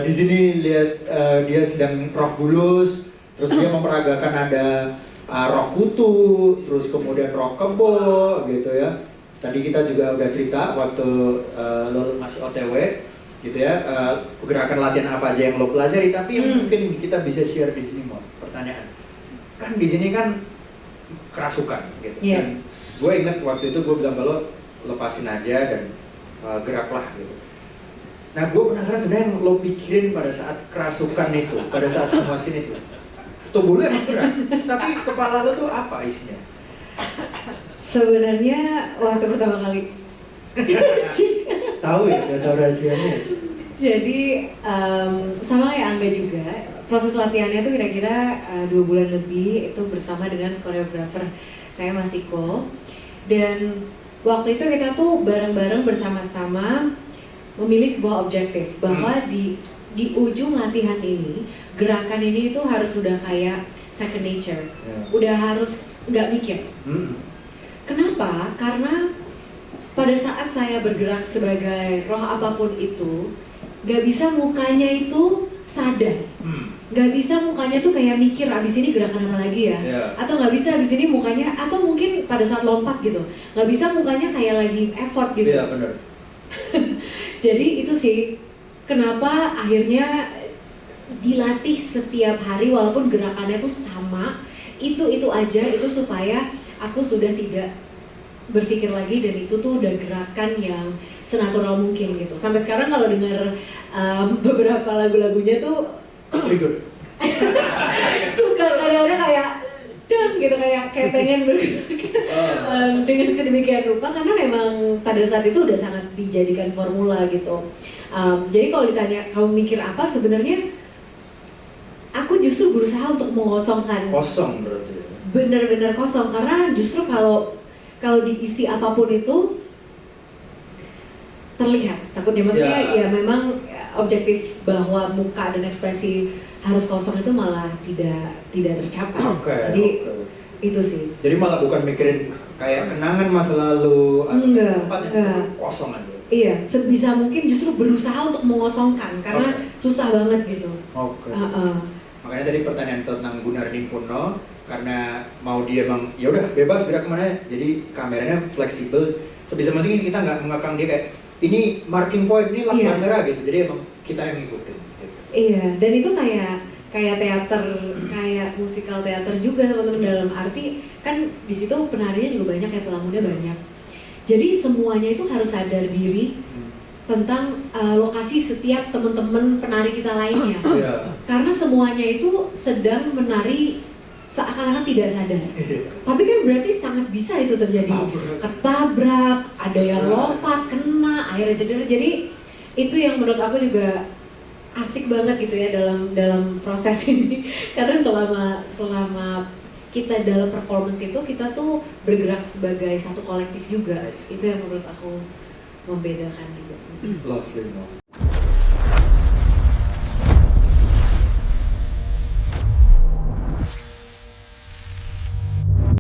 Di sini lihat dia sedang roh bulus, terus dia memperagakan ada roh kutu, terus kemudian roh kebo gitu ya. Tadi kita juga udah cerita waktu lo masih OTW gitu ya, gerakan latihan apa aja yang lo pelajari, tapi yang mungkin kita bisa share di sini mau pertanyaan. Kan di sini kan kerasukan gitu. Dan gue ingat waktu itu gue bilang ke lo, lepasin aja dan geraklah gitu. Nah gue penasaran sebenarnya yang lo pikirin pada saat kerasukan itu, pada saat semua scene itu. Tubuh lo emang gerak, tapi kepala lo tuh apa isinya? Sebenarnya waktu pertama kali tahu ya, udah tahu rahasianya. Jadi sama kayak Angga juga, proses latihannya tuh kira-kira 2 bulan lebih itu bersama dengan koreografer saya Masiko. Dan waktu itu kita tuh bareng-bareng bersama-sama memilih sebuah objektif bahwa di ujung latihan ini, gerakan ini itu harus sudah kayak second nature, udah harus nggak mikir. Kenapa? Karena pada saat saya bergerak sebagai roh apapun itu, nggak bisa mukanya itu sadar, nggak bisa mukanya tuh kayak mikir abis ini gerakan apa lagi ya, atau nggak bisa abis ini mukanya, atau mungkin pada saat lompat gitu, nggak bisa mukanya kayak lagi effort gitu. Iya benar. Jadi itu sih kenapa akhirnya dilatih setiap hari walaupun gerakannya tuh sama, itu aja, itu supaya aku sudah tidak berpikir lagi dan itu tuh udah gerakan yang senatural mungkin gitu. Sampai sekarang kalau dengar beberapa lagu-lagunya tuh suka kadang-kadang kayak dan gitu kayak pengen bergerak dengan sedemikian rupa karena memang pada saat itu udah sangat dijadikan formula gitu. Jadi kalau ditanya kamu mikir apa, sebenarnya aku justru berusaha untuk mengosongkan. Kosong berarti ya? Bener-bener kosong karena justru kalau diisi apapun itu terlihat takutnya, maksudnya ya memang objektif bahwa muka dan ekspresi harus kosong itu malah tidak tercapai. Jadi itu sih. Jadi malah bukan mikirin kayak kenangan masa lalu atau tempat yang kosong aja. Iya, sebisa mungkin justru berusaha untuk mengosongkan karena susah banget gitu. Makanya tadi pertanyaan tentang Gunardi Purno, karena mau dia emang ya udah bebas gerak kemana, jadi kameranya fleksibel. Sebisa mungkin kita nggak mengekang dia kayak ini marking point, ini lampu merah gitu. Jadi emang kita yang ngikutin. Gitu. Iya, dan itu kayak teater, kayak musikal teater juga teman-teman, dalam arti kan di situ penarinya juga banyak, kayak pelamuna banyak. Jadi semuanya itu harus sadar diri tentang lokasi setiap teman-teman penari kita lainnya. Karena semuanya itu sedang menari seakan-akan tidak sadar. Tapi kan berarti sangat bisa itu terjadi. Ketabrak, ada yang lompat, kena, akhirnya cedera. Jadi itu yang menurut aku juga asik banget gitu ya dalam proses ini. Karena selama kita dalam performance itu kita tuh bergerak sebagai satu kolektif juga. Itu yang menurut aku membedakan juga. Lovely.